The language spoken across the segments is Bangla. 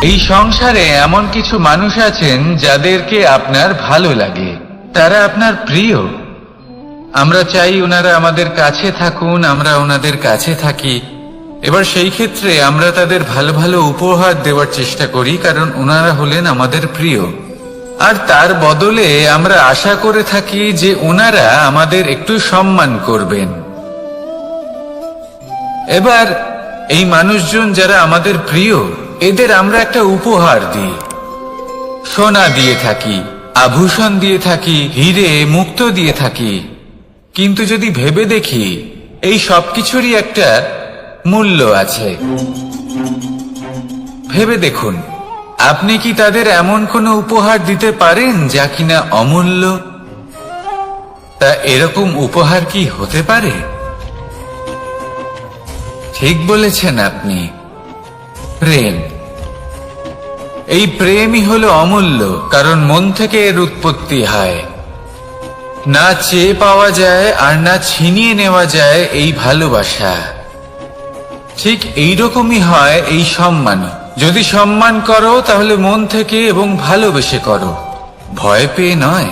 এই সংসারে এমন কিছু মানুষ আছেন যাদেরকে আপনার ভালো লাগে, তারা আপনার প্রিয়। আমরা চাই ওনারা আমাদের কাছে থাকুন, আমরা ওনাদের কাছে থাকি। এবার সেই ক্ষেত্রে আমরা তাদের ভালো ভালো উপহার দেওয়ার চেষ্টা করি, কারণ ওনারা হলেন আমাদের প্রিয়। আর তার বদলে আমরা আশা করে থাকি যে ওনারা আমাদের একটু সম্মান করবেন। এবার এই মানুষজন যারা আমাদের প্রিয়, এদের আমরা একটা উপহার দিই, সোনা দিয়ে থাকি, আভূষণ দিয়ে থাকি, হিরে মুক্তো দিয়ে থাকি। কিন্তু যদি ভেবে দেখি, এই সবকিছুরই একটা মূল্য আছে। ভেবে দেখুন, আপনি কি তাদের এমন কোনো উপহার দিতে পারেন যা কিনা অমূল্য? তা এরকম উপহার কি হতে পারে? ঠিক বলেছেন আপনি, প্রেম। এই প্রেমই হলো অমূল্য, কারণ মন থেকে এর উৎপত্তি হয়। না চেয়ে পাওয়া যায় আর না ছিনিয়ে নেওয়া যায় এই ভালোবাসা। ঠিক এইরকমই হয় এই সম্মান। যদি সম্মান করো তাহলে মন থেকে এবং ভালোবেসে করো, ভয় পেয়ে নয়।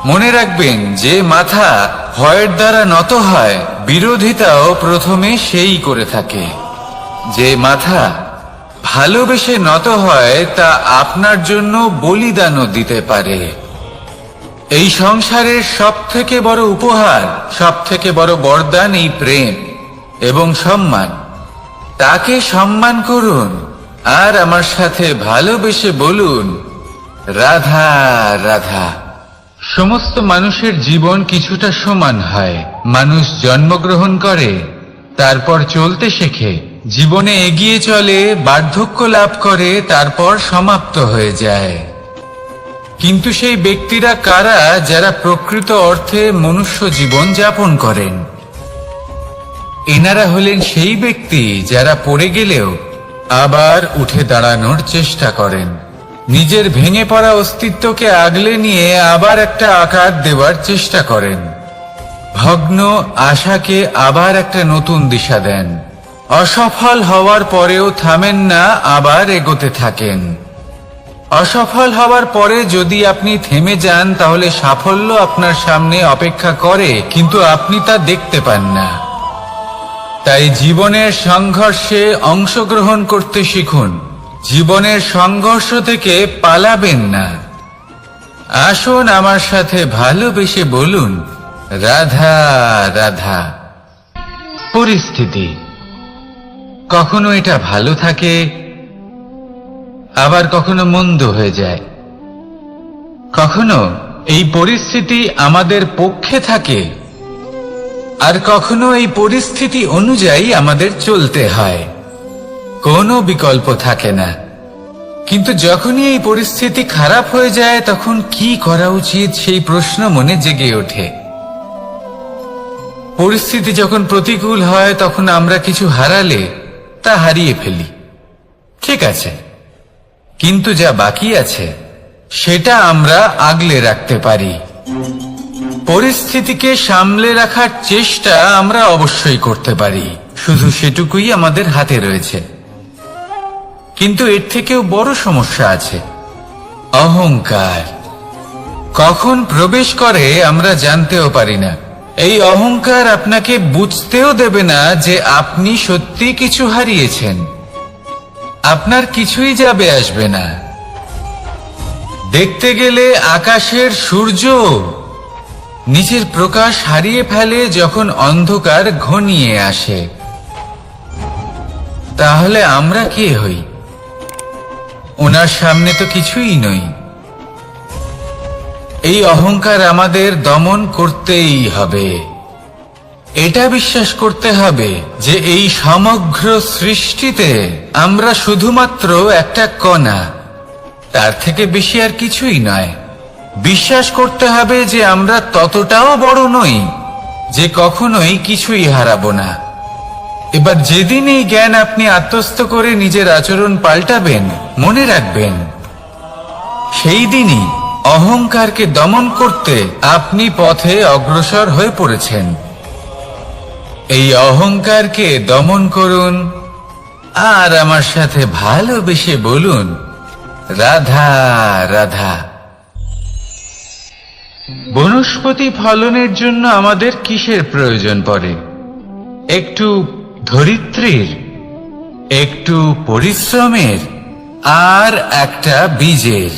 মনে রাখবেন, যে মাথা ভয়ের দ্বারা নত হয়, বিরোধিতাও প্রথমে সেই করে থাকে। যে মাথা ভালোবেসে নত হয়, তা আপনার জন্য বলিদানও দিতে পারে। এই সংসারের সব থেকে বড় উপহার, সব থেকে বড় বরদান এই প্রেম এবং সম্মান। তাকে সম্মান করুন আর আমার সাথে ভালোবেসে বলুন, রাধা রাধা। সমস্ত মানুষের জীবন কিছুটা সমান হয়। মানুষ জন্মগ্রহণ করে, তারপর চলতে শেখে, জীবনে এগিয়ে চলে, বার্ধক্য লাভ করে, তারপর সমাপ্ত হয়ে যায়। কিন্তু সেই ব্যক্তিরা কারা যারা প্রকৃত অর্থে মনুষ্য জীবন যাপন করেন? এনারা হলেন সেই ব্যক্তি যারা পড়ে গেলেও আবার উঠে দাঁড়ানোর চেষ্টা করেন, নিজের ভেঙে পড়া অস্তিত্বকে আগলে নিয়ে আবার একটা আকার দেওয়ার চেষ্টা করেন, ভগ্ন আশাকে আবার একটা নতুন দিশা দেন। অসফল হওয়ার পরেও থামেন না, আবার এগোতে থাকেন। অসফল হওয়ার পরে যদি আপনি থেমে যান, তাহলে সাফল্য আপনার সামনে অপেক্ষা করে, কিন্তু আপনি তা দেখতে পান না। তাই জীবনের সংঘর্ষে অংশগ্রহণ করতে শিখুন। জীবনের সংঘর্ষ থেকে পালাবেন না। আসুন আমার সাথে ভালোবেসে বলুন, রাধা রাধা। পরিস্থিতি কখনো এটা ভালো থাকে, আবার কখনো মন্দ হয়ে যায়। কখনো এই পরিস্থিতি আমাদের পক্ষে থাকে, আর কখনো এই পরিস্থিতি অনুযায়ী আমাদের চলতে হয়। কোনো বিকল্প থাকে না। কিন্তু যখনই এই পরিস্থিতি খারাপ হয়ে যায়, তখন কি করা উচিত সেই প্রশ্ন মনে জেগে ওঠে। পরিস্থিতি যখন প্রতিকূল হয়, তখন আমরা কিছু হারালে তা হারিয়ে ফেলি, ঠিক আছে, কিন্তু যা বাকি আছে সেটা আমরা আগলে রাখতে পারি। পরিস্থিতিকে সামলে রাখার চেষ্টা আমরা অবশ্যই করতে পারি, শুধু সেটুকুই আমাদের হাতে রয়েছে। কিন্তু এর থেকেও বড় সমস্যা আছে, অহংকার। কখন প্রবেশ করে আমরা জানতেও পারি না। এই অহংকার আপনাকে বুঝতেও দেবে না যে আপনি সত্যি কিছু হারিয়েছেন। আপনার কিছুই যাবে আসবে না। দেখতে গেলে আকাশের সূর্য নিজের প্রকাশ হারিয়ে ফেলে যখন অন্ধকার ঘনিয়ে আসে। তাহলে আমরা কে হই? ওনার সামনে তো কিছুই নই। এই অহংকার আমাদের দমন করতেই হবে। এটা বিশ্বাস করতে হবে যে এই সমগ্র সৃষ্টিতে আমরা শুধুমাত্র একটা কণা, তার থেকে বেশি আর কিছুই নয়। বিশ্বাস করতে হবে যে আমরা ততটাও বড় নই যে কখনোই কিছুই হারাবো না। এবার যেদিন এই জ্ঞান আপনি আত্মস্থ করে নিজের আচরণ পাল্টাবেন, মনে রাখবেন সেই দিনই অহংকারকে দমন করতে আপনি পথে অগ্রসর হয়ে পড়েছেন। এই অহংকারকে দমন করুন, আর আমার সাথে ভালোবেসে বলুন, রাধা রাধা। বনস্পতি ফলনের জন্য আমাদের কিসের প্রয়োজন পড়ে? একটু ধরিত্রীর, একটু পরিশ্রমের, আর একটা বীজের।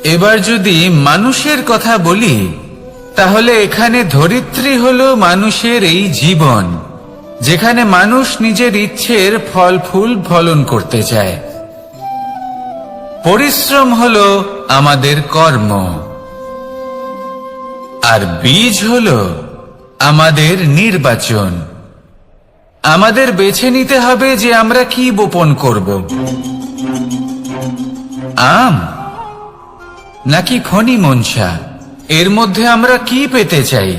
এবার যদি মানুষের কথা বলি, তাহলে এখানে ধরিত্রী হলো মানুষের এই জীবন, যেখানে মানুষ নিজের ইচ্ছের ফল ফুল ফলন করতে চায়। পরিশ্রম হলো আমাদের কর্ম, আর বীজ হলো আমাদের নির্বাচন। আমাদের বেছে নিতে হবে যে আমরা কি বপন করব, আম নাকি খনি মনসা। এর মধ্যে আমরা কি পেতে চাই?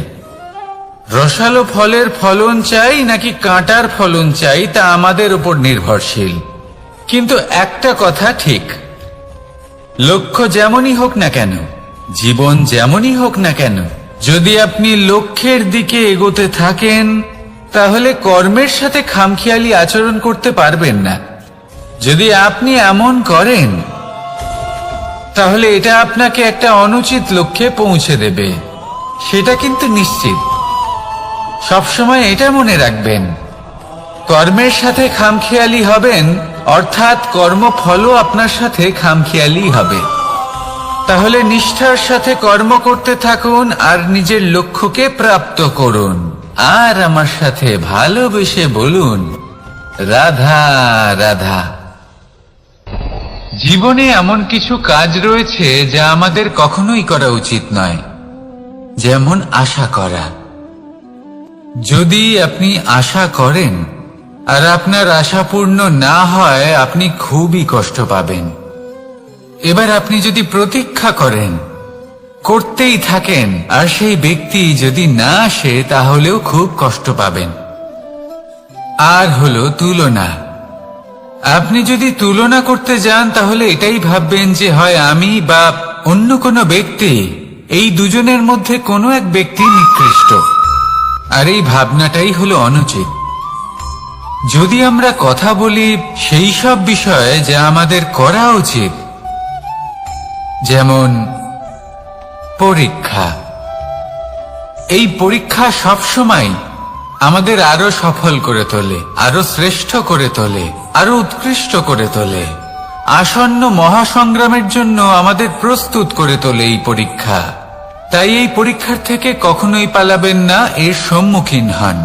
রসালো ফলের ফলন চাই নাকি কাঁটার ফলন চাই, তা আমাদের উপর নির্ভরশীল। কিন্তু একটা কথা ঠিক, লক্ষ্য যেমনই হোক না কেন, জীবন যেমনই হোক না কেন, যদি আপনি লক্ষ্যের দিকে এগোতে থাকেন, তাহলে কর্মের সাথে খামখেয়ালি আচরণ করতে পারবেন না। যদি আপনি এমন করেন, তাহলে এটা আপনাকে একটা অনুচিত লক্ষ্যে পৌঁছে দেবে, সেটা কিন্তু নিশ্চিত। সবসময় এটা মনে রাখবেন, কর্মের সাথে খামখেয়ালি হবেন, অর্থাৎ কর্মফলও আপনার সাথে খামখেয়ালি হবে। তাহলে নিষ্ঠার সাথে কর্ম করতে থাকুন আর নিজের লক্ষ্যকে প্রাপ্ত করুন। আর আমার সাথে ভালোবেসে বলুন, রাধা রাধা। জীবনে এমন কিছু কাজ রয়েছে যা আমাদের কখনোই করা উচিত নয়, যেমন আশা করা। যদি আপনি আশা করেন আর আপনার আশা পূর্ণ না হয়, আপনি খুবই কষ্ট পাবেন। এবার আপনি যদি প্রতীক্ষা করেন, করতেই থাকেন, আর সেই ব্যক্তি যদি না আসে, তাহলেও খুব কষ্ট পাবেন। আর হলো তুলনা। আপনি যদি তুলনা করতে যান, তাহলে এটাই ভাববেন যে হয় আমি বা অন্য কোনো ব্যক্তি, এই দুজনের মধ্যে কোনো এক ব্যক্তি নিকৃষ্ট। আর এই ভাবনাটাই হলো অনুচিত। যদি আমরা কথা বলি সেই সব বিষয়ে যা আমাদের করা উচিত, যেমন পরীক্ষা, এই পরীক্ষা সবসময় আমাদের আরো সফল করে তোলে, আরো শ্রেষ্ঠ করে তোলে, আরো উৎকৃষ্ট করে তোলে। আসন্ন মহাসংগ্রামের জন্য আমাদের প্রস্তুত করে তোলে এই পরীক্ষা। তাই এই পরীক্ষার থেকে কখনোই পালাবেন না, এর সম্মুখীন হন।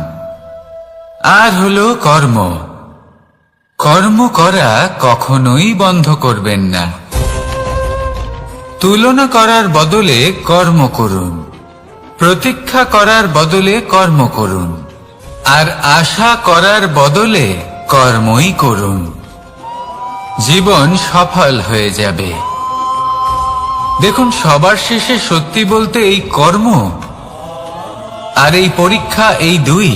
আর হলো কর্ম। কর্ম করা কখনোই বন্ধ করবেন না। তুলনা করার বদলে কর্ম করুন, প্রতীক্ষা করার বদলে কর্ম করুন, আর আশা করার বদলে কর্মই করুন। জীবন সফল হয়ে যাবে। দেখুন, সবার শেষে সত্যি বলতে এই কর্ম আর এই পরীক্ষা, এই দুই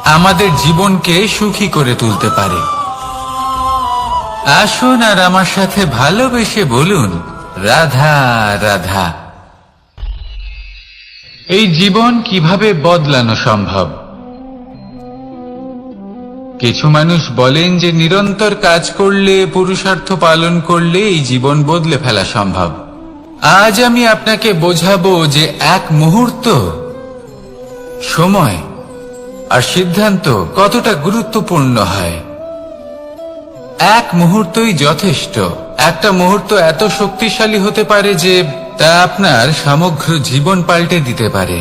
আমাদের জীবনকে সুখী করে তুলতে পারে। আসুন আর আমার সাথে ভালোবেসে বলুন, রাধা রাধা। এই জীবন কিভাবে বদলানো সম্ভব? কিছু মানুষ বলেন যে নিরন্তর কাজ করলে, পুরুষার্থ পালন করলে এই জীবন বদলে ফেলা সম্ভব। আজ আমি আপনাকে বোঝাবো যে এক মুহূর্ত, সময় আর সিদ্ধান্ত কতটা গুরুত্বপূর্ণ হয়। এক মুহূর্তই যথেষ্ট। একটা মুহূর্ত এত শক্তিশালী হতে পারে যে তা আপনার সমগ্র জীবন পাল্টে দিতে পারে।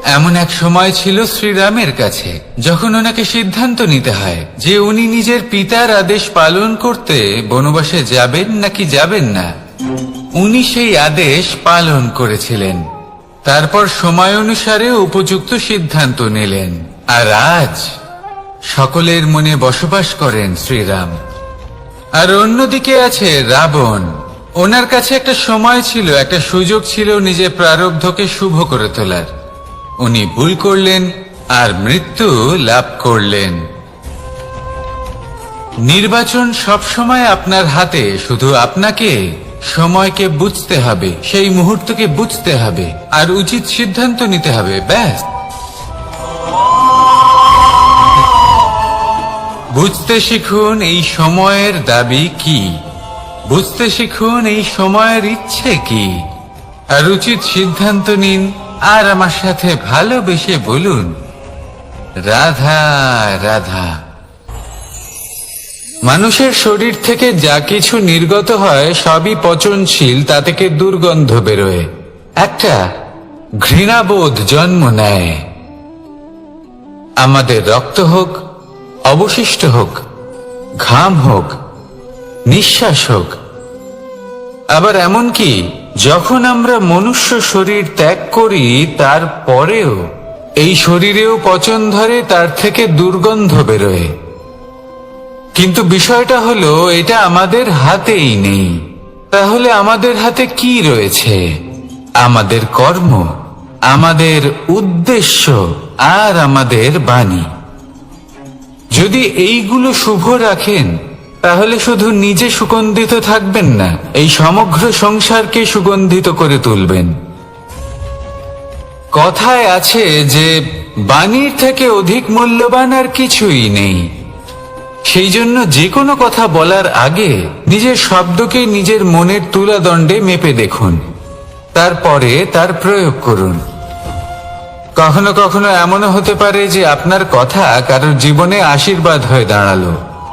এমন এক সময় ছিল শ্রীরামের কাছে, যখন ওনাকে সিদ্ধান্ত নিতে হয় যে উনি নিজের পিতার আদেশ পালন করতে বনবাসে যাবেন নাকি যাবেন না। উনি সেই আদেশ পালন করেছিলেন। তারপর সময় অনুসারে উপযুক্ত সিদ্ধান্ত নিলেন। আর আজ সকলের মনে বসবাস করেন শ্রীরাম। আর অন্যদিকে আছে রাবণ। ওনার কাছে একটা সময় ছিল, একটা সুযোগ ছিল নিজের প্রারব্ধকে শুভ করে তোলার। উনি ভুল করলেন আর মৃত্যু লাভ করলেন। নির্বাচন সবসময় আপনার হাতে, শুধু আপনাকে সময়কে বুঝতে হবে, সেই মুহূর্তকে বুঝতে হবে আর উচিত সিদ্ধান্ত নিতে হবে, ব্যাস। বুঝতে শিখুন এই সময়ের দাবি কি, বুঝতে শিখুন এই সময়ের ইচ্ছে কি, আর উচিত সিদ্ধান্ত নিন। আর আমার সাথে ভালোবেসে বলুন, রাধা রাধা। মানুষের শরীর থেকে যা কিছু নির্গত হয় সবই পচনশীল, তা থেকে দুর্গন্ধ বেরোয়, একটা ঘৃণাবোধ জন্ম নেয়। আমাদের রক্ত হোক, অবশিষ্ট হোক, ঘাম হোক, নিঃশ্বাস হোক, আবার এমনকি যখন আমরা মনুষ্য শরীর ত্যাগ করি তারপরেও এই শরীরেও পচন ধরে, তার থেকে দুর্গন্ধ বেরোয়। কিন্তু বিষয়টা হলো এটা আমাদের হাতেই নেই। তাহলে আমাদের হাতে কি রয়েছে? আমাদের কর্ম, আমাদের উদ্দেশ্য আর আমাদের বাণী। যদি এইগুলো শুভ রাখেন তাহলে শুধু নিজে সুগন্ধিত থাকবেন না, এই সমগ্র সংসারকে সুগন্ধিত করে তুলবেন। কথায় আছে যে বাণীর থেকে অধিক মূল্যবান আর কিছুই নেই। সেই জন্য যে কোনো কথা বলার আগে নিজের শব্দকে নিজের মনের তুলাদণ্ডে মেপে দেখুন, তারপরে তার প্রয়োগ করুন। কখনো কখনো এমনও হতে পারে যে আপনার কথা কারোর জীবনে আশীর্বাদ হয়ে দাঁড়ালো,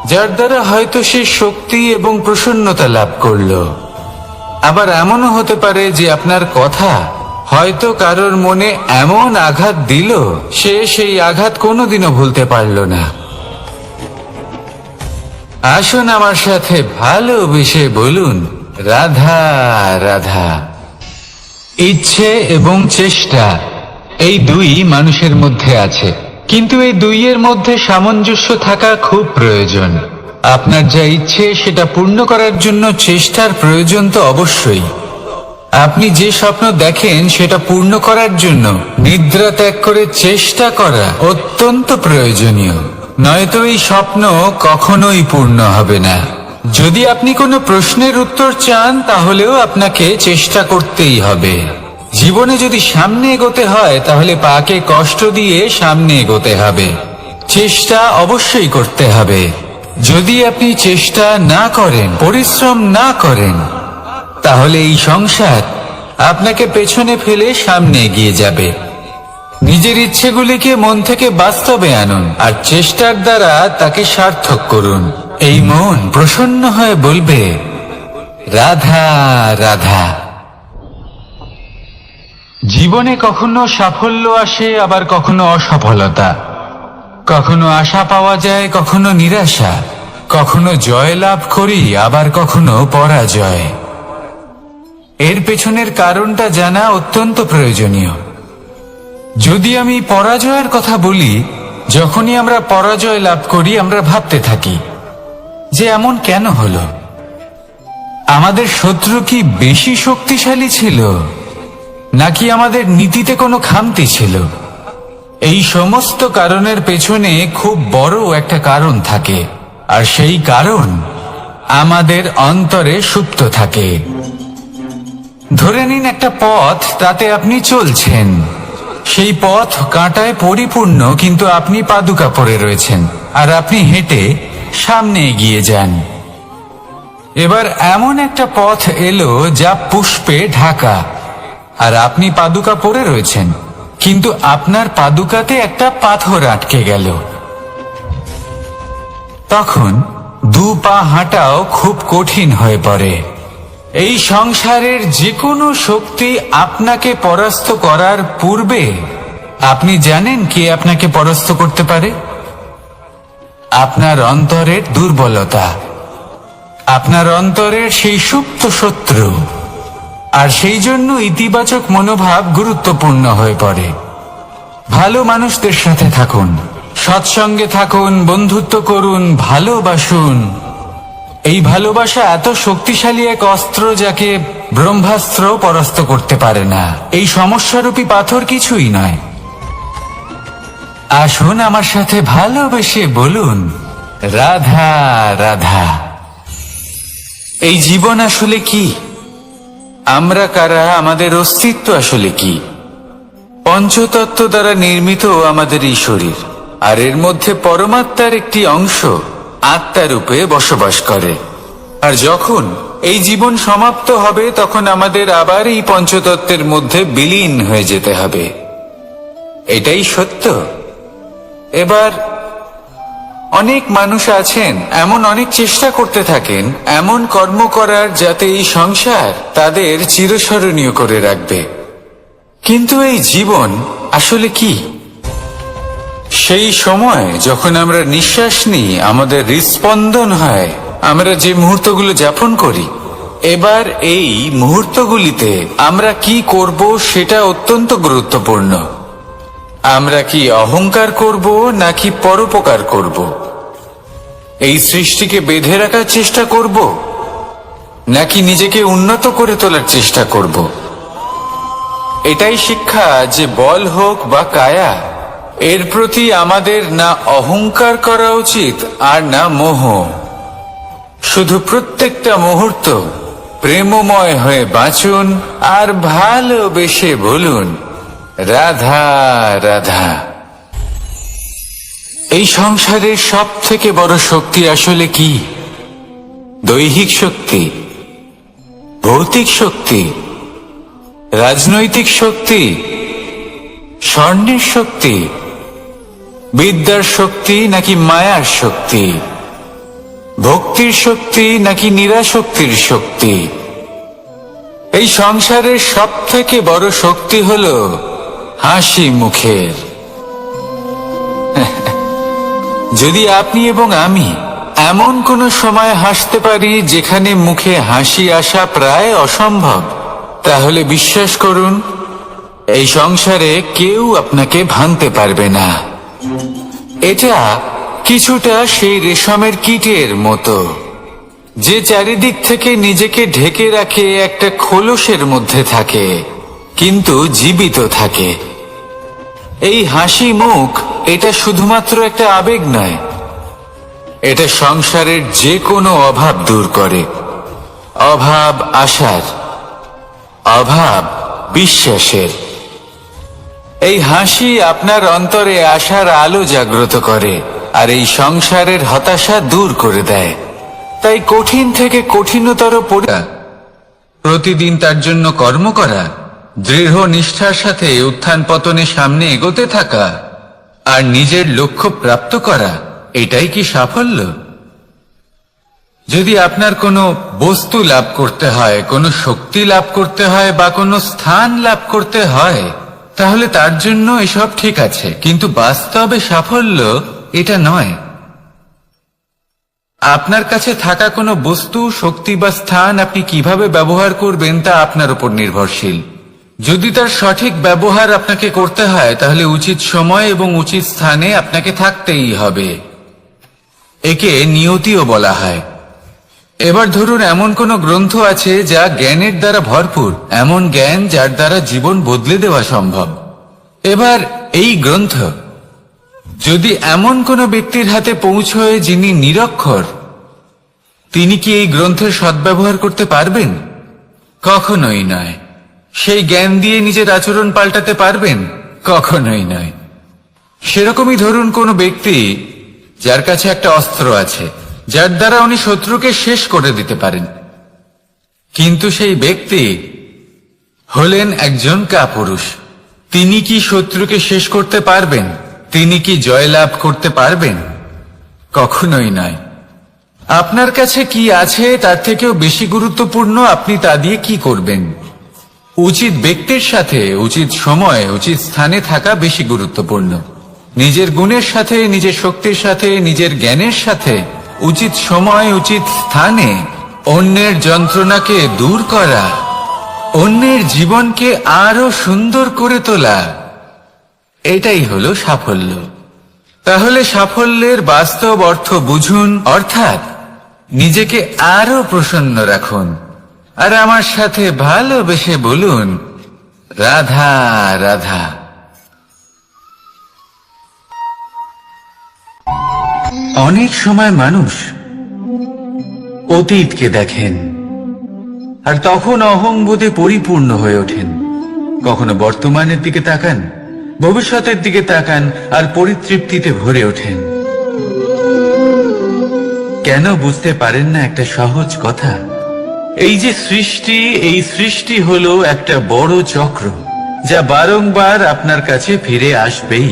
যার দ্বারা হয়তো সে শক্তি এবং প্রসন্নতা লাভ করলো। আবার এমনও হতে পারে যে আপনার কথা হয়তো কারোর মনে এমন আঘাত দিল, সে সেই আঘাত কোনোদিনও ভুলতে পারল না। আসুন আমার সাথে ভালোবেসে বলুন, রাধা রাধা। ইচ্ছে এবং চেষ্টা, এই দুই মানুষের মধ্যে আছে, কিন্তু এই দুইয়ের মধ্যে সামঞ্জস্য থাকা খুব প্রয়োজন। আপনার যা ইচ্ছে সেটা পূর্ণ করার জন্য চেষ্টার প্রয়োজন তো অবশ্যই। আপনি যে স্বপ্ন দেখেন সেটা পূর্ণ করার জন্য নিদ্রা ত্যাগ করে চেষ্টা করা অত্যন্ত প্রয়োজনীয়, নয়তো এই স্বপ্ন কখনোই পূর্ণ হবে না। যদি আপনি কোনো প্রশ্নের উত্তর চান তাহলেও আপনাকে চেষ্টা করতেই হবে। জীবনে যদি সামনে এগোতে হয় তাহলে পাকে কষ্ট দিয়ে সামনে এগোতে হবে, চেষ্টা অবশ্যই করতে হবে। যদি আপনি চেষ্টা না করেন, পরিশ্রম না করেন, তাহলে এই সংসার আপনাকে পেছনে ফেলে সামনে এগিয়ে যাবে। নিজের ইচ্ছেগুলিকে মন থেকে বাস্তবে আনুন আর চেষ্টার দ্বারা তাকে সার্থক করুন। এই মন প্রসন্ন হয়ে বলবে, রাধা রাধা। জীবনে কখনো সাফল্য আসে, আবার কখনো অসফলতা, কখনো আশা পাওয়া যায়, কখনো নিরাশা, কখনো জয় লাভ করি, আবার কখনো পরাজয়। এর পেছনের কারণটা জানা অত্যন্ত প্রয়োজনীয়। যদি আমি পরাজয়ের কথা বলি, যখনই আমরা পরাজয় লাভ করি আমরা ভাবতে থাকি যে এমন কেন হলো? আমাদের শত্রু কি বেশি শক্তিশালী ছিল, নাকি আমাদের নীতিতে কোনো খামতি ছিল? এই সমস্ত কারণের পেছনে খুব বড় একটা কারণ থাকে, আর সেই কারণ আমাদের অন্তরে সুপ্ত থাকে। ধরে নিন একটা পথ, তাতে আপনি চলছেন, সেই পথ কাঁটায় পরিপূর্ণ, কিন্তু আপনি পাদুকা পরে রয়েছেন আর আপনি হেঁটে সামনে এগিয়ে যান। এবার এমন একটা পথ এলো যা পুষ্পে ঢাকা, আর আপনি পাদুকা পরে রয়েছেন, কিন্তু আপনার পাদুকাতে একটা পাথর আটকে গেল। তখন দু পা হাঁটাও খুব কঠিন হয়ে পড়ে। এই সংসারের যে কোনো শক্তি আপনাকে পরাস্ত করার পূর্বে আপনি জানেন কে আপনাকে পরাস্ত করতে পারে? আপনার অন্তরের দুর্বলতা, আপনার অন্তরের সেই সুপ্ত শত্রু। আর সেই জন্য ইতিবাচক মনোভাব গুরুত্বপূর্ণ হয়ে পড়ে। ভালো মানুষদের সাথে থাকুন, সৎসঙ্গে থাকুন, বন্ধুত্ব করুন, ভালোবাসুন। এই ভালোবাসা এত শক্তিশালী এক অস্ত্র যাকে ব্রহ্মাস্ত্র পরাস্ত করতে পারে না। এই সমস্যারূপী পাথর কিছুই নয়। আসুন আমার সাথে ভালোবেসে বলুন, রাধা রাধা। এই জীবন আসলে কি? আমরা কারা? আমাদের অস্তিত্ব আসলে কি? পঞ্চতত্ত্ব দ্বারা নির্মিত আমাদের এই শরীর। আর এর মধ্যে পরমাত্মার একটি অংশ আত্মারূপে বসবাস করে। আর যখন এই জীবন সমাপ্ত হবে তখন আমাদের আবার এই পঞ্চতত্ত্বের মধ্যে বিলীন হয়ে যেতে হবে। এটাই সত্য। এবার অনেক মানুষ আছেন এমন অনেক চেষ্টা করতে থাকেন এমন কর্ম করার যাতে এই সংসার তাদের চিরস্মরণীয় করে রাখবে। কিন্তু এই জীবন আসলে কি? সেই সময় যখন আমরা নিঃশ্বাস নিই, আমাদের হৃৎস্পন্দন হয়, আমরা যে মুহূর্তগুলো যাপন করি, এবার এই মুহূর্তগুলিতে আমরা কি করব সেটা অত্যন্ত গুরুত্বপূর্ণ। আমরা কি অহংকার করব নাকি পরোপকার করব? এই সৃষ্টিকে বেঁধে রাখার চেষ্টা করব নাকি নিজেকে উন্নত করে তোলার চেষ্টা করব? এটাই শিক্ষা যে বল হোক বা কায়া, এর প্রতি আমাদের না অহংকার করা উচিত আর না মোহ। শুধু প্রত্যেকটা মুহূর্ত প্রেমময় হয়ে বাঁচুন আর ভালোবেসে বলুন রাধা রাধা। এই সংসারের সব থেকে বড় শক্তি আসলে কি? দৈহিক শক্তি, ভৌতিক শক্তি, রাজনৈতিক শক্তি, স্বর্ণের শক্তি, বিদ্যার শক্তি নাকি মায়ার শক্তি, ভক্তির শক্তি নাকি নিরাশক্তির শক্তি? এই সংসারের সব থেকে বড় শক্তি হলো হাসি মুখের। যদি আপনি এবং আমি এমন কোন সময় হাসতে পারি যেখানে মুখে হাসি আসা প্রায় অসম্ভব, তাহলে বিশ্বাস করুন এই সংসারে কেউ আপনাকে ভাঙতে পারবে না। এটা কিছুটা সেই রেশমের কীটের মতো যে চারিদিক থেকে নিজেকে ঢেকে রাখে একটা খোলসের মধ্যে থাকে কিন্তু জীবিত থাকে। এই হাসি মুখ এটা শুধুমাত্র একটা আবেগ নয়, এটা সংসারের যে কোনো অভাব দূর করে। অভাব আশার, অভাব বিশ্বাসের। এই হাসি আপনার অন্তরে আশার আলো জাগ্রত করে আর এই সংসারের হতাশা দূর করে দেয়। তাই কঠিন থেকে কঠিনতর প্রতিদিন তার জন্য কর্ম করা, দৃঢ় নিষ্ঠার সাথে উত্থান পতনে সামনে এগোতে থাকা আর নিজের লক্ষ্য প্রাপ্ত করা, এটাই কি সাফল্য? যদি আপনার কোনো বস্তু লাভ করতে হয়, কোনো শক্তি লাভ করতে হয় বা কোনো স্থান লাভ করতে হয়, তাহলে তার জন্য এসব ঠিক আছে, কিন্তু বাস্তবে সাফল্য এটা নয়। আপনার কাছে থাকা কোনো বস্তু, শক্তি বা স্থান আপনি কিভাবে ব্যবহার করবেন তা আপনার উপর নির্ভরশীল। যদি তার সঠিক ব্যবহার আপনাকে করতে হয় তাহলে উচিত সময় এবং উচিত স্থানে আপনাকে থাকতেই হবে। একে নিয়তিও বলা হয়। এবার ধরুন এমন কোন গ্রন্থ আছে যা জ্ঞানের দ্বারা ভরপুর, এমন জ্ঞান যার দ্বারা জীবন বদলে দেওয়া সম্ভব। এবার এই গ্রন্থ যদি এমন কোন ব্যক্তির হাতে পৌঁছয় যিনি নিরক্ষর, তিনি কি এই গ্রন্থের সদ্ব্যবহার করতে পারবেন? কখনোই নয়। সেই জ্ঞান দিয়ে নিজের আচরণ পাল্টাতে পারবেন? কখনোই নয়। সেরকমই ধরুন কোন ব্যক্তি যার কাছে একটা অস্ত্র আছে যার দ্বারা উনি শত্রুকে শেষ করে দিতে পারেন, কিন্তু সেই ব্যক্তি হলেন একজন কাপুরুষ। তিনি কি শত্রুকে শেষ করতে পারবেন? তিনি কি জয়লাভ করতে পারবেন? কখনোই নয়। আপনার কাছে কি আছে তার থেকেও বেশি গুরুত্বপূর্ণ আপনি তা দিয়ে কি করবেন। উচিত ব্যক্তির সাথে উচিত সময় উচিত স্থানে থাকা বেশি গুরুত্বপূর্ণ। নিজের গুণের সাথে, নিজের শক্তির সাথে, নিজের জ্ঞানের সাথে উচিত সময় উচিত স্থানে অন্যের যন্ত্রণাকে দূর করা, অন্যের জীবনকে আরো সুন্দর করে তোলা, এটাই হলো সাফল্য। তাহলে সাফল্যের বাস্তব অর্থ বুঝুন, অর্থাৎ নিজেকে আরো প্রসন্ন রাখুন আর আমার সাথে ভালোবেসে বলুন রাধা রাধা। অনেক সময় মানুষ অতীতকে দেখেন আর তখন অহংবোধে পরিপূর্ণ হয়ে ওঠেন। কখনো বর্তমানের দিকে তাকান ভবিষ্যতের দিকে তাকান আর পরিতৃপ্তিতে ভরে ওঠেন। কেন বুঝতে পারেন না একটা সহজ কথা? এই যে সৃষ্টি, এই সৃষ্টি হলো একটা বড় চক্র, যা বারংবার আপনার কাছে ফিরে আসবেই।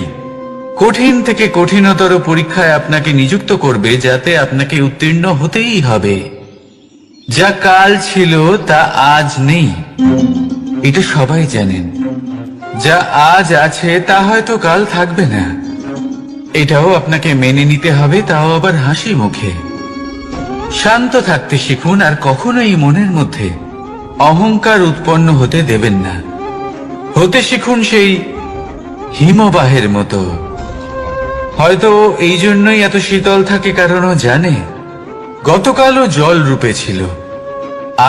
কঠিন থেকে কঠিনতর পরীক্ষায় আপনাকে নিযুক্ত করবে, যাতে আপনাকে উত্তীর্ণ হতেই হবে। যা কাল ছিল তা আজ নেই, এটা সবাই জানেন। যা আজ আছে তা হয়তো কাল থাকবে না, এটাও আপনাকে মেনে নিতে হবে, তাও আবার হাসি মুখে। শান্ত থাকতে শিখুন আর কখনোই মনের মধ্যে অহংকার উৎপন্ন হতে দেবেন না। হতে শিখুন সেই হিমবাহের মতো। হয়তো এই জন্যই এত শীতল থাকে, কারণ ও জানে গতকালও জল রূপে ছিল,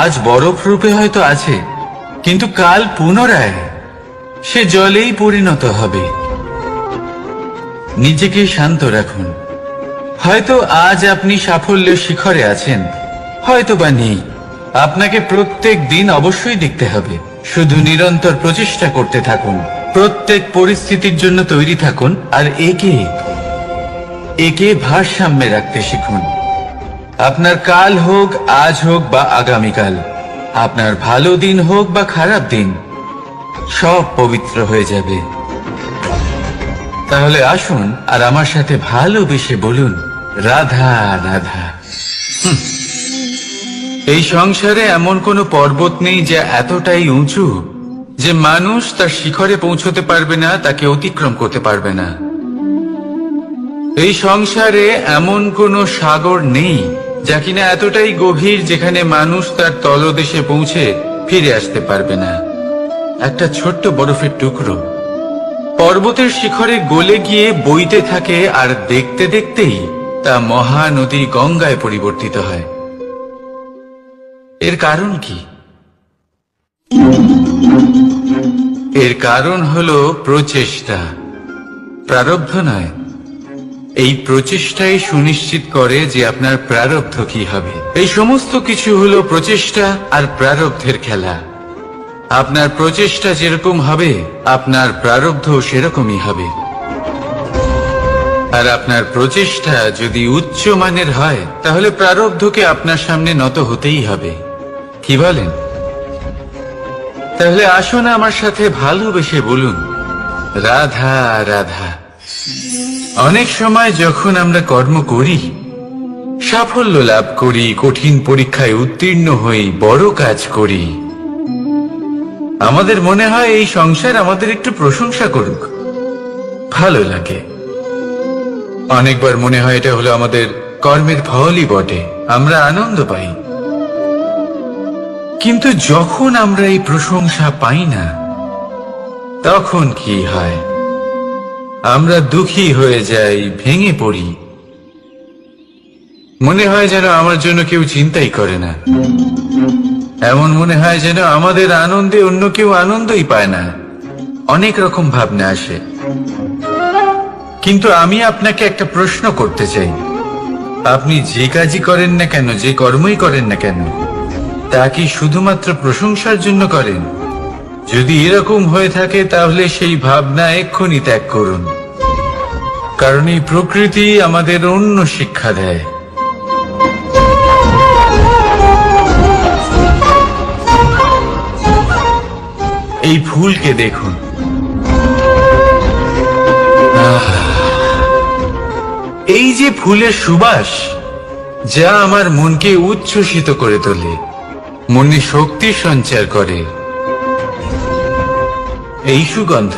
আজ বরফ রূপে হয়তো আছে, কিন্তু কাল পুনরায় সে জলেই পরিণত হবে। নিজেকে শান্ত রাখুন। হয়তো আজ আপনি সাফল্যের শিখরে আছেন, হয়তো বা নেই। আপনাকে প্রত্যেক দিন অবশ্যই দেখতে হবে। শুধু নিরন্তর প্রচেষ্টা করতে থাকুন, প্রত্যেক পরিস্থিতির জন্য তৈরি থাকুন, আর একে ভারসাম্যে রাখতে শিখুন। আপনার কাল হোক, আজ হোক বা আগামীকাল, আপনার ভালো দিন হোক বা খারাপ দিন, সব পবিত্র হয়ে যাবে। তাহলে আসুন আর আমার সাথে ভালোবেসে বলুন, রাধা রাধা। এই সংসারে এমন কোনো পর্বত নেই যা এতটাই উঁচু যে মানুষ তার শিখরে পৌঁছতে পারবে না, তাকে অতিক্রম করতে পারবে না। এই সংসারে এমন কোনো সাগর নেই যা কিনা এতটাই গভীর যেখানে মানুষ তার তলদেশে পৌঁছে ফিরে আসতে পারবে না। একটা ছোট্ট বরফের টুকরো পর্বতের শিখরে গলে গিয়ে বইতে থাকে, আর দেখতে দেখতেই তা মহানদী গঙ্গায় পরিবর্তিত হয়। এর কারণ কি? এর কারণ হলো প্রচেষ্টা, প্রারব্ধ নয়। এই প্রচেষ্টাই সুনিশ্চিত করে যে আপনার প্রারব্ধ কি হবে। এই সমস্ত কিছু হলো প্রচেষ্টা আর প্রারব্ধের খেলা। আপনার প্রচেষ্টা যেরকম হবে, আপনার প্রারব্ধ সেরকমই হবে। আর আপনার প্রচেষ্টা যদি উচ্চ মানের হয়, তাহলে প্রারব্ধকে আপনার সামনে নত হতেই হবে। কি বলেন? তাহলে আসুন আমার সাথে ভালোবেসে বলুন, রাধা রাধা। অনেক সময় যখন আমরা কর্ম করি, সাফল্য লাভ করি, কঠিন পরীক্ষায় উত্তীর্ণ হই, বড় কাজ করি, আমাদের মনে হয় এই সংসার আমাদের একটু প্রশংসা করুক, ভালো লাগে। অনেকবার মনে হয় এটা হলো আমাদের কর্মের ফলই বটে, আমরা আনন্দ পাই। কিন্তু যখন আমরা এই প্রশংসা পাই না, তখন কি হয়? আমরা দুঃখী হয়ে যাই, ভেঙে পড়ি। মনে হয় যেন আমার জন্য কেউ চিন্তাই করে না। এমন মনে হয় যেন আমাদের আনন্দে অন্য কেউ আনন্দই পায় না। অনেক রকম ভাবনা আসে। কিন্তু আমি আপনাকে একটা প্রশ্ন করতে চাই। আপনি যে কাজই করেন না কেন, যে কর্মই করেন না কেন, তা কি শুধুমাত্র প্রশংসার জন্য করেন? যদি এরকম হয়ে থাকে, তাহলে সেই ভাবনা এক্ষুনি ত্যাগ করুন। কারণ এই প্রকৃতি আমাদের অন্য শিক্ষা দেয়। এই ফুলকে দেখুন, এই যে ফুলের সুবাস, যা আমার মনকে উচ্ছ্বসিত করে তোলে, মনে শক্তি সঞ্চার করে, এই সুগন্ধ।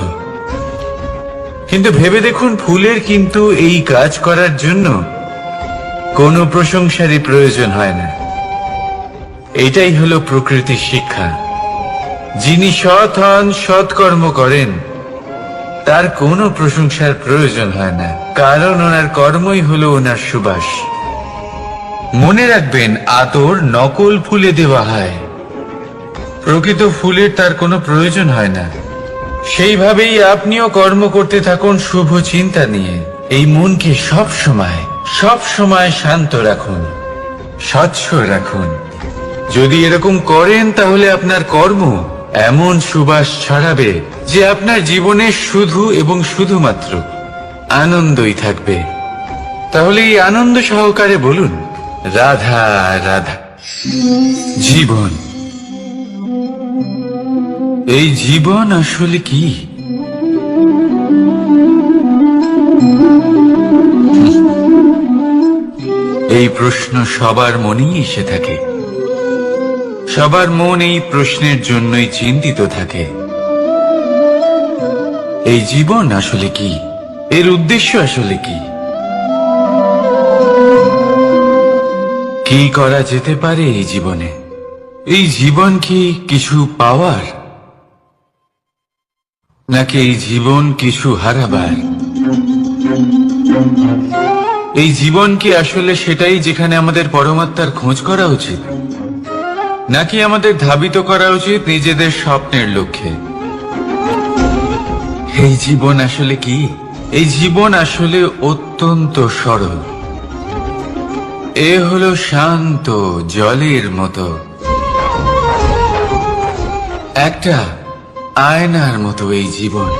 কিন্তু ভেবে দেখুন, ফুলের কিন্তু এই কাজ করার জন্য কোনো প্রশংসারই প্রয়োজন হয় না। এটাই হলো প্রকৃতির শিক্ষা। যিনি সৎ হন, সৎকর্ম করেন, তার কোনো প্রশংসার প্রয়োজন হয় না, কারণ ওনার কর্মই হলো ওনার সুবাস। মনে রাখবেন, আতর নকল ফুলে দেওয়া হয়, প্রকৃত ফুলের তার কোনো প্রয়োজন হয় না। সেইভাবেই আপনিও কর্ম করতে থাকুন শুভ চিন্তা নিয়ে। এই মনকে সব সময় শান্ত রাখুন, স্বচ্ছ রাখুন। যদি এরকম করেন, তাহলে আপনার কর্ম এমন সুবাস ছড়াবে যে আপনার জীবনে শুধু এবং শুধুমাত্র আনন্দই থাকবে, তাহলে এই আনন্দ সহকারে বলুন, রাধা রাধা। জীবন, এই জীবন আসলে কি? এই প্রশ্ন সবার মনেই এসে থাকে। সবার মন এই প্রশ্নের জন্যই চিন্তিত থাকে। এই জীবন আসলে কি? এর উদ্দেশ্য আসলে কি? কি করা যেতে পারে এই জীবনে? এই জীবন কি কিছু পাওয়ার, নাকি এই জীবন কিছু হারাবার? এই জীবন কি আসলে সেটাই যেখানে আমাদের পরমাত্মার খোঁজ করা উচিত, নাকি আমাদের ধাবিত করা উচিত নিজেদের স্বপ্নের লক্ষ্যে? এই জীবন আসলে কি? এই জীবন আসলে অত্যন্ত সরল। এ হলো শান্ত জলের মতো, একটা আয়নার মতো। এই জীবন,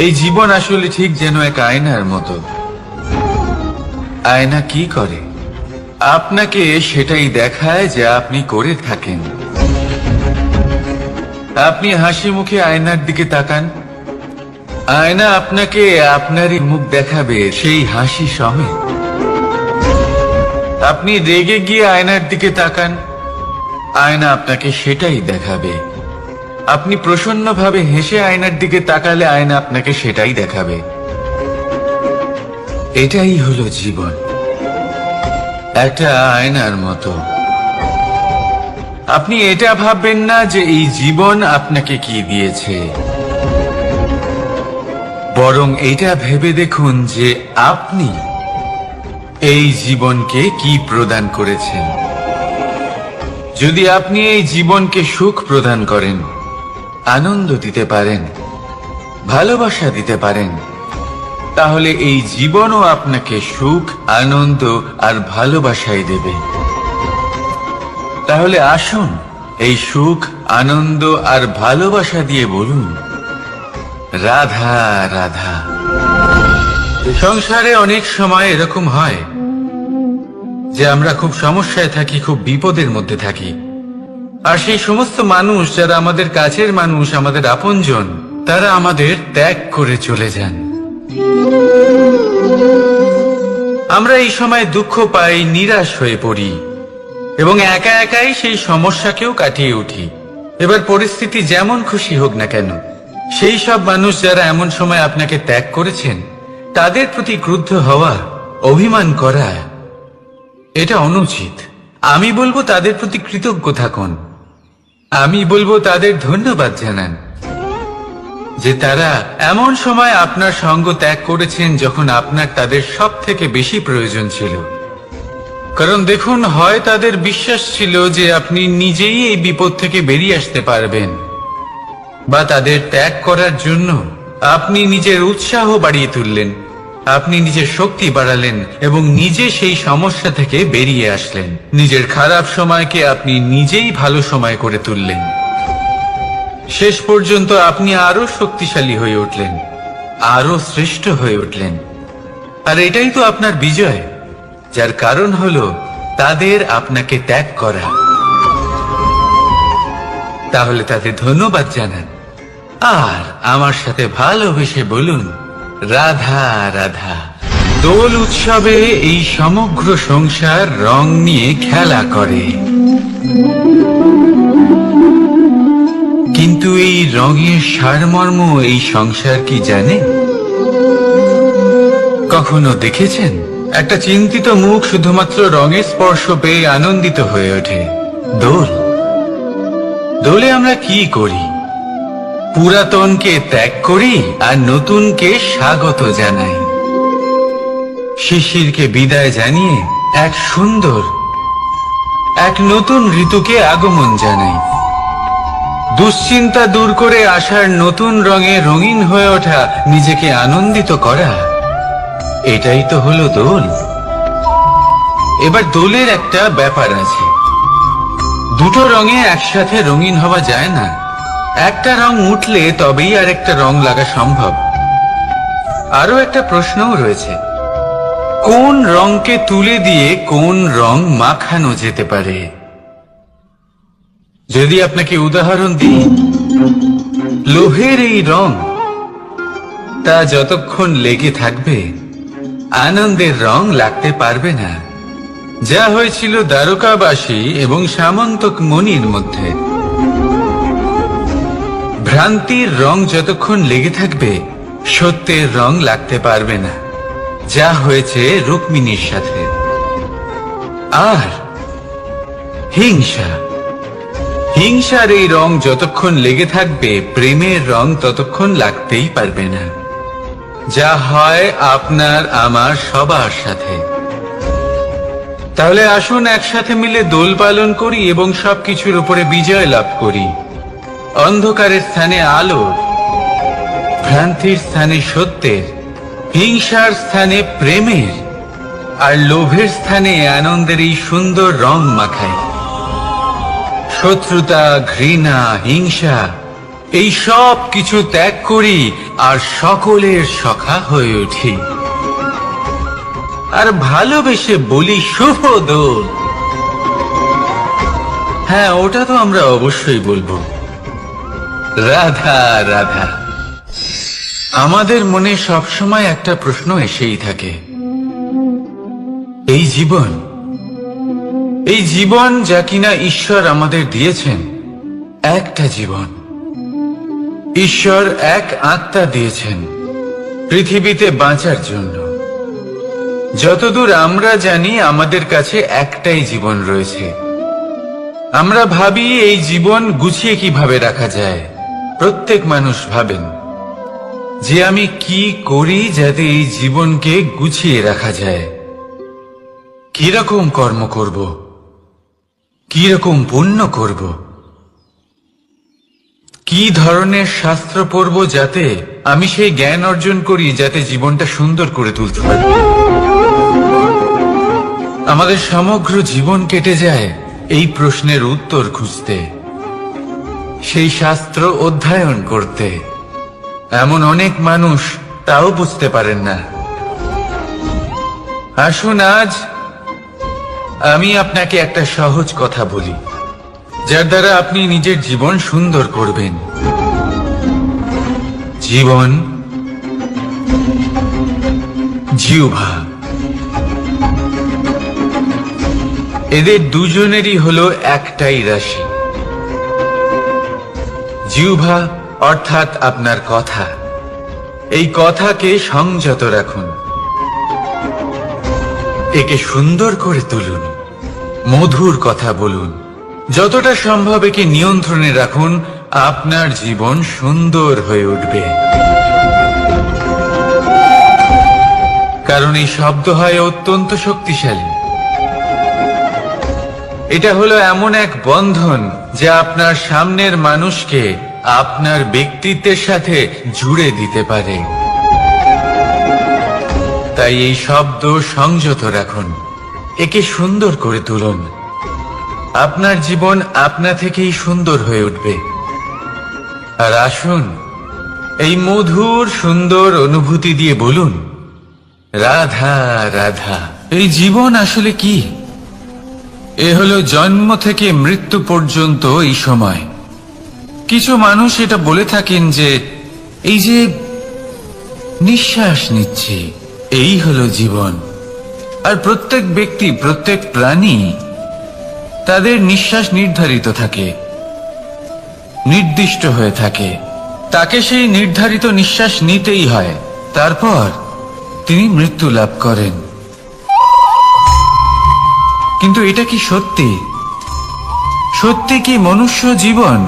এই জীবন আসলে ঠিক যেন এক আয়নার মতো। আয়না কি করে? আপনাকে সেটাই দেখায় যা আপনি করে থাকেন। আপনি হাসি মুখে আয়নার দিকে তাকান, আয়না আপনাকে আপনারই মুখ দেখাবে সেই হাসি সমেত। আপনি রেগে গিয়ে আয়নার দিকে তাকান, আয়না আপনাকে সেটাই দেখাবে। আপনি প্রসন্নভাবে হেসে আয়নার দিকে তাকালে আয়না আপনাকে সেটাই দেখাবে। এটাই হলো জীবন, একটা আয়নার মতো। আপনি এটা ভাববেন না যে এই জীবন আপনাকে কি দিয়েছে, বরং এটা ভেবে দেখুন যে আপনি এই জীবনকে কি প্রদান করেছেন। যদি আপনি এই জীবনকে সুখ প্রদান করেন, আনন্দ দিতে পারেন, ভালোবাসা দিতে পারেন, তাহলে এই জীবনও আপনাকে সুখ, আনন্দ আর ভালোবাসাই দেবে। তাহলে আসুন এই সুখ, আনন্দ আর ভালোবাসা দিয়ে বলুন, রাধা রাধা। সংসারে অনেক সময় এরকম হয় যে আমরা খুব সমস্যায় থাকি, খুব বিপদের মধ্যে থাকি। আর সেই সমস্ত মানুষ যারা আমাদের কাছের মানুষ, আমাদের আপনজন, তারা আমাদের ত্যাগ করে চলে যান। আমরা এই সময় দুঃখ পাই, নিরাশ হয়ে পড়ি এবং একা একাই সেই সমস্যাকেও কাটিয়ে উঠি। এবার পরিস্থিতি যেমন খুশি হোক না কেন, সেই সব মানুষ যারা এমন সময় আপনাকে ত্যাগ করেছেন, তাদের প্রতি ক্রুদ্ধ হওয়া, অভিমান করা, এটা অনুচিত। আমি বলবো তাদের প্রতি কৃতজ্ঞ থাকুন। আমি বলবো তাদের ধন্যবাদ জানান যে তারা এমন সময় আপনার সঙ্গ ত্যাগ করেছেন যখন আপনার তাদের সব থেকে বেশি প্রয়োজন ছিল। কারণ দেখুন, হয় তাদের বিশ্বাস ছিল যে আপনি নিজেই এই বিপদ থেকে বেরিয়ে আসতে পারবেন, বা তাদের ত্যাগ করার জন্য আপনি নিজের উৎসাহ বাড়িয়ে তুললেন, আপনি নিজের শক্তি বাড়ালেন এবং নিজে সেই সমস্যা থেকে বেরিয়ে আসলেন। নিজের খারাপ সময়কে আপনি নিজেই ভালো সময় করে তুললেন। শেষ পর্যন্ত আপনি আরো শক্তিশালী হয়ে উঠলেন, আরো শ্রেষ্ঠ হয়ে উঠলেন। আর এটাই তো আপনার বিজয়, যার কারণ হলো তাদের আপনাকে ত্যাগ করা। তাহলে তাদের ধন্যবাদ জানান আর আমার সাথে ভালোবেসে বলুন, রাধা রাধা। দোল উৎসবে এই সমগ্র সংসার রং নিয়ে খেলা করে, কিন্তু এই রঙের সারমর্ম এই সংসার কি জানে? কখনো দেখেছেন একটা চিন্তিত মুখ শুধুমাত্র রঙের স্পর্শ পেয়ে আনন্দিত হয়ে ওঠে? দোলে আমরা কি করি? পুরাতনকে ত্যাগ করি আর নতুনকে স্বাগত জানাই। শিশিরকে বিদায় জানিয়ে এক সুন্দর, এক নতুন ঋতুকে আগমন জানাই। দুশ্চিন্তা দূর করে আসার নতুন রঙে রঙিন হয়ে ওঠা, নিজেকে আনন্দিত করা, এটাই তো হলো দোল। এবার দোলের একটা ব্যাপার আছে, দুটো রঙে একসাথে রঙিন হওয়া যায় না। একটা রং উঠলে তবেই আর একটা রং লাগা সম্ভব। আরো একটা প্রশ্নও রয়েছে, কোন রংকে তুলে দিয়ে কোন রং মাখানো যেতে পারে? যদি আপনাকে উদাহরণ দিই, লোহের এই রং, তা যতক্ষণ লেগে থাকবে আনন্দের রং লাগতে পারবে না, যা হয়েছিল দ্বারকাবাসী এবং সামন্তক মণির মধ্যে। ভ্রান্তির রং যতক্ষণ লেগে থাকবে সত্যের রং লাগতে পারবে না, যা হয়েছে রুক্মিণীর সাথে। আর হিংসার এই রং যতক্ষণ লেগে থাকবে প্রেমের রং ততক্ষণ লাগতেই পারবে না, যা হয় আপনার আমার সবার সাথে। তাহলে আসুন একসাথে মিলে দোল পালন করি এবং সবকিছুর উপরে বিজয় লাভ করি। অন্ধকারের স্থানে আলোর, ভ্রান্তির স্থানে সত্যের, হিংসার স্থানে প্রেমের, আর লোভের স্থানে আনন্দের এই সুন্দর রং মাখাই। শত্রুতা, ঘৃণা, হিংসা এই সব কিছু ত্যাগ করি আর সকলের সখা হয়ে উঠি, আর ভালোবেসে বলি শুভ দোল। হ্যাঁ, ওটা তো আমরা অবশ্যই বলবো, রাধা রাধা। আমাদের মনে সবসময় একটা প্রশ্ন এসেই থাকে, এই জীবন যা কিনা ঈশ্বর আমাদের দিয়েছেন, একটা জীবন, ঈশ্বর এক আত্মা দিয়েছেন পৃথিবীতে বাঁচার জন্য। যতদূর আমরা জানি আমাদের কাছে একটাই জীবন রয়েছে। আমরা ভাবি এই জীবন গুছিয়ে কিভাবে রাখা যায়। প্রত্যেক মানুষ ভাবেন যে আমি কি করি যাতে এই জীবনকে গুছিয়ে রাখা যায়, কিরকম কর্ম করব, কিরকম পুণ্য করব, কি ধরনের শাস্ত্র পড়ব যাতে আমি সেই জ্ঞান অর্জন করি যাতে জীবনটা সুন্দর করে তুলতে পারি। আমাদের সমগ্র জীবন কেটে যায় এই প্রশ্নের উত্তর খুঁজতে, সেই শাস্ত্র অধ্যয়ন করতে। এমন অনেক মানুষ তাও বুঝতে পারেন না। আসুন আজ আমি আপনাকে একটা সহজ কথা বলি, যার দ্বারা আপনি নিজের জীবন সুন্দর করবেন। জীবন, জিহ্বা, এদের দুজনেরই হলো একটাই রাশি। জিহ্বা অর্থাৎ আপনার কথা, এই কথাকে সংযত রাখুন, একে সুন্দর করে তুলুন, মধুর কথা বলুন, যতটা সম্ভব একে নিয়ন্ত্রণে রাখুন। আপনার জীবন সুন্দর হয়ে উঠবে। কারণ এই শব্দ হয় অত্যন্ত শক্তিশালী। এটা হলো এমন এক বন্ধন যা আপনার সামনের মানুষকে আপনার ব্যক্তিত্বের সাথে জুড়ে দিতে পারে। তাই এই শব্দ সংযত রাখুন, একে সুন্দর করে তুলুন। আপনার জীবন আপনা থেকেই সুন্দর হয়ে উঠবে। আর আসুন এই মধুর সুন্দর অনুভূতি দিয়ে বলুন, রাধা রাধা। এই জীবন আসলে কি? এ হলো জন্ম থেকে মৃত্যু পর্যন্ত এই সময়। কিছু মানুষ এটা বলে থাকেন যে এই যে নিঃশ্বাস নিচ্ছি, এই হলো জীবন। আর প্রত্যেক ব্যক্তি, প্রত্যেক প্রাণী, তাদের নিঃশ্বাস নির্ধারিত থাকে, নির্দিষ্ট হয়ে থাকে। তাকে সেই নির্ধারিত নিঃশ্বাস নিতেই হয়, তারপর তিনি মৃত্যু লাভ করেন। কিন্তু এটা কি সত্যি? সত্যি কি মনুষ্য জীবন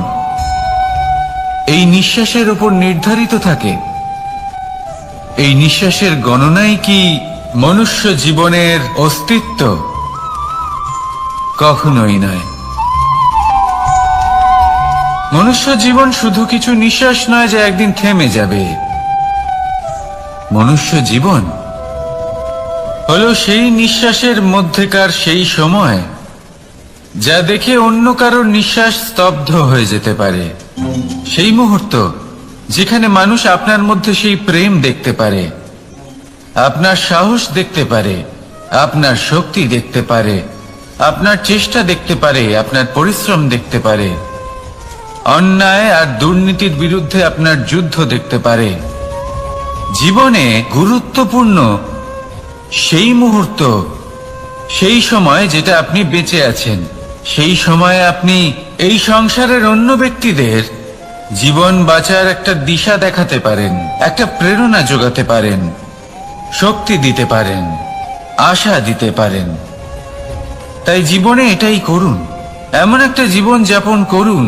এই নিঃশ্বাসের উপর নির্ধারিত থাকে? এই নিঃশ্বাসের গণনাই কি মনুষ্য জীবনের অস্তিত্ব? কখনোই নয়। মনুষ্য জীবন শুধু কিছু নিঃশ্বাস নয় যা একদিন থেমে যাবে। মনুষ্য জীবন হলো সেই নিঃশ্বাসের মধ্যেকার সেই সময় যা দেখে অন্য কারোর নিঃশ্বাস স্তব্ধ হয়ে যেতে পারে। সেই মুহূর্ত যেখানে মানুষ আপনার মধ্যে সেই প্রেম দেখতে পারে, আপনার সাহস দেখতে পারে, আপনার শক্তি দেখতে পারে, আপনার চেষ্টা দেখতে পারে, আপনার পরিশ্রম দেখতে পারে, অন্যায় আর দুর্নীতির বিরুদ্ধে আপনার যুদ্ধ দেখতে পারে। জীবনে গুরুত্বপূর্ণ সেই মুহূর্ত, সেই সময় যেটা আপনি বেঁচে আছেন, সেই সময়ে আপনি এই সংসারের অন্য ব্যক্তিদের জীবন বাঁচার একটা দিশা দেখাতে পারেন, একটা প্রেরণা যোগাতে পারেন, শক্তি দিতে পারেন, আশা দিতে পারেন। তাই জীবনে এটাই করুন, এমন একটা জীবন যাপন করুন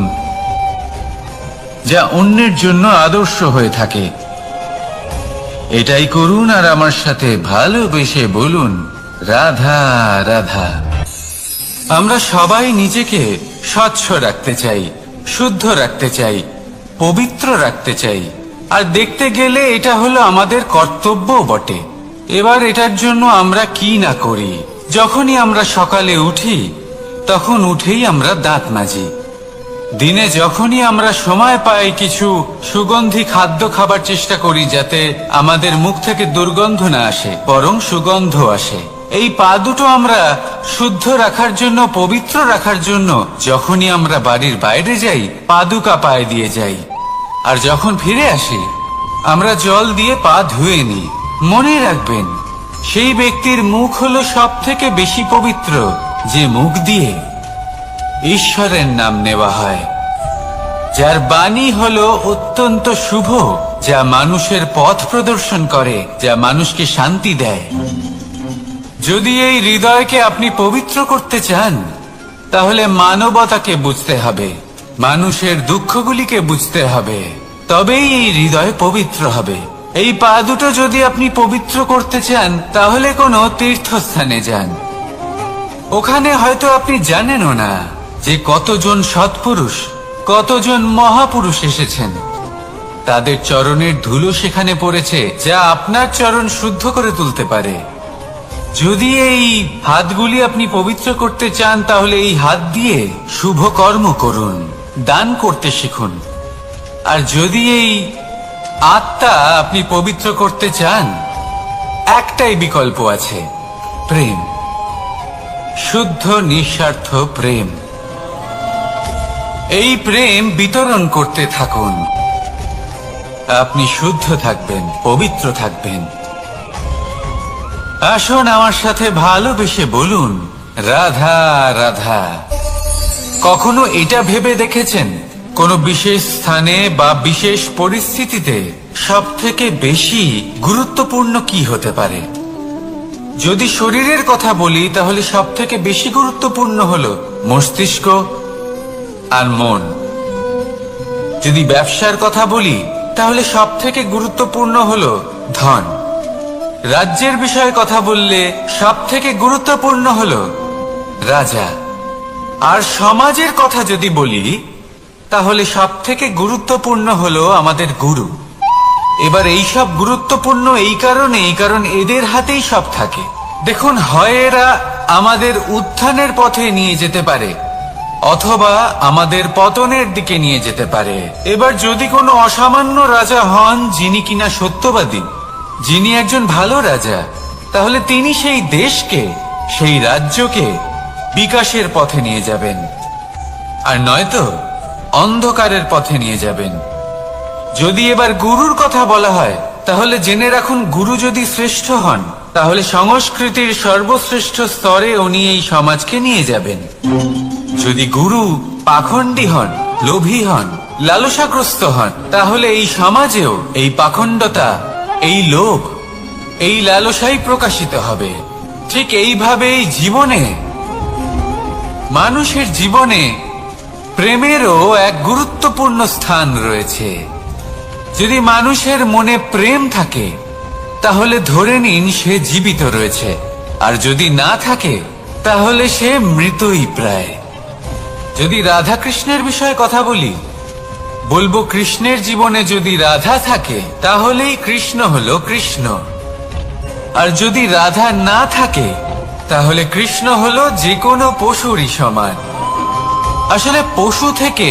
যা অন্যের জন্য আদর্শ হয়ে থাকে। এটাই করুন আর আমার সাথে ভালোবেসে বলুন, রাধা রাধা। আমরা সবাই নিজেকে স্বচ্ছ রাখতে চাই, শুদ্ধ রাখতে চাই, পবিত্র রাখতে চাই। আর দেখতে গেলে এটা হলো আমাদের কর্তব্যও বটে। এবার এটার জন্য আমরা কি না করি। যখনই আমরা সকালে উঠি, তখন উঠেই আমরা দাঁত মাজি। দিনে যখনই আমরা সময় পাই, কিছু সুগন্ধি খাদ্য খাবার চেষ্টা করি, যাতে আমাদের মুখ থেকে দুর্গন্ধ না আসে, বরং সুগন্ধ আসে। এই পা দুটো আমরা শুদ্ধ রাখার জন্য, পবিত্র রাখার জন্য যখনই আমরা বাড়ির বাইরে যাই, পাদুকা পায়ে দিয়ে যাই। আর যখন ফিরে আসি, আমরা জল দিয়ে পা ধুয়ে নিই। মনে রাখবেন, সেই ব্যক্তির মুখ হলো সব থেকে বেশি পবিত্র, যে মুখ দিয়ে ঈশ্বরের নাম নেওয়া হয়, যার বাণী হলো অত্যন্ত শুভ, যা মানুষের পথ প্রদর্শন করে, যা মানুষকে শান্তি দেয়। যদি এই হৃদয়কে আপনি পবিত্র করতে চান, তাহলে মানবতাকে বুঝতে হবে, মানুষের দুঃখগুলিকে বুঝতে হবে, তবেই এই হৃদয় পবিত্র হবে। এই পা দুটো যদি আপনি পবিত্র করতে চান, তাহলে কোনো তীর্থস্থানে যান। ওখানে হয়তো আপনি জানেনও না যে কতজন সৎপুরুষ, কতজন মহাপুরুষ এসেছেন। তাদের চরণের ধুলো সেখানে পড়েছে, যা আপনার চরণ শুদ্ধ করে তুলতে পারে। যদি এই হাতগুলি আপনি পবিত্র করতে চান, তাহলে এই হাত দিয়ে শুভ কর্ম করুন, দান করতে শিখুন। আর যদি এই আত্মা আপনি পবিত্র করতে চান, একটাই বিকল্প আছে, প্রেম, শুদ্ধ নিঃস্বার্থ প্রেম। এই প্রেম বিতরণ করতে থাকুন। আপনি শুদ্ধ থাকবেন, পবিত্র থাকবেন। আসুন আমার সাথে ভালোবেসে বলুন, রাধা রাধা। কখনো এটা ভেবে দেখেছেন, কোনো বিশেষ স্থানে বা বিশেষ পরিস্থিতিতে সব থেকে বেশি গুরুত্বপূর্ণ কি হতে পারে? যদি শরীরের কথা বলি, তাহলে সব থেকে বেশি গুরুত্বপূর্ণ হলো মস্তিষ্ক আর মন। যদি ব্যবসার কথা বলি, তাহলে সব থেকে গুরুত্বপূর্ণ হলো ধন। রাজ্যের বিষয়ে কথা বললে সব থেকে গুরুত্বপূর্ণ হলো রাজা। আর সমাজের কথা যদি বলি, তাহলে সব থেকে গুরুত্বপূর্ণ হলো আমাদের গুরু। এবার এই সব গুরুত্বপূর্ণ এই কারণেই, কারণ এদের হাতেই সব থাকে। দেখুন, হয় এরা আমাদের উত্থানের পথে নিয়ে যেতে পারে, অথবা আমাদের পতনের দিকে নিয়ে যেতে পারে। এবার যদি কোনো অসামান্য রাজা হন, যিনি কিনা সত্যবাদী, যিনি একজন ভালো রাজা, তাহলে তিনি সেই দেশকে, সেই রাজ্যকে বিকাশের পথে নিয়ে যাবেন, আর নয়তো অন্ধকারের পথে নিয়ে যাবেন। যদি এবার গুরুর কথা বলা হয়, তাহলে জেনে রাখুন, গুরু যদি শ্রেষ্ঠ হন, তাহলে সংস্কৃতির সর্বশ্রেষ্ঠ স্তরে উনি এই সমাজকে নিয়ে যাবেন। যদি গুরু পাখণ্ডী হন, লোভী হন, লালসাগ্রস্ত হন, তাহলে এই সমাজেও এই পাখণ্ডতা, এই লোভ, এই লালসাই প্রকাশিত হবে। ঠিক এইভাবেই জীবনে, মানুষের জীবনে প্রেমেরও এক গুরুত্বপূর্ণ স্থান রয়েছে। যদি মানুষের মনে প্রেম থাকে, তাহলে ধরে নিন সে জীবিত রয়েছে, আর যদি না থাকে, তাহলে সে মৃতই প্রায়। যদি রাধা কৃষ্ণের বিষয়ে কথা বলি, বলবো কৃষ্ণের জীবনে যদি রাধা থাকে, তাহলেই কৃষ্ণ হলো কৃষ্ণ। আর যদি রাধা না থাকে, তাহলে কৃষ্ণ হলো যে কোনো পশুরই সমান। আসলে পশু থেকে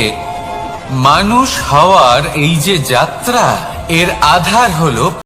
মানুষ হওয়ার এই যে যাত্রা, এর আধার হলো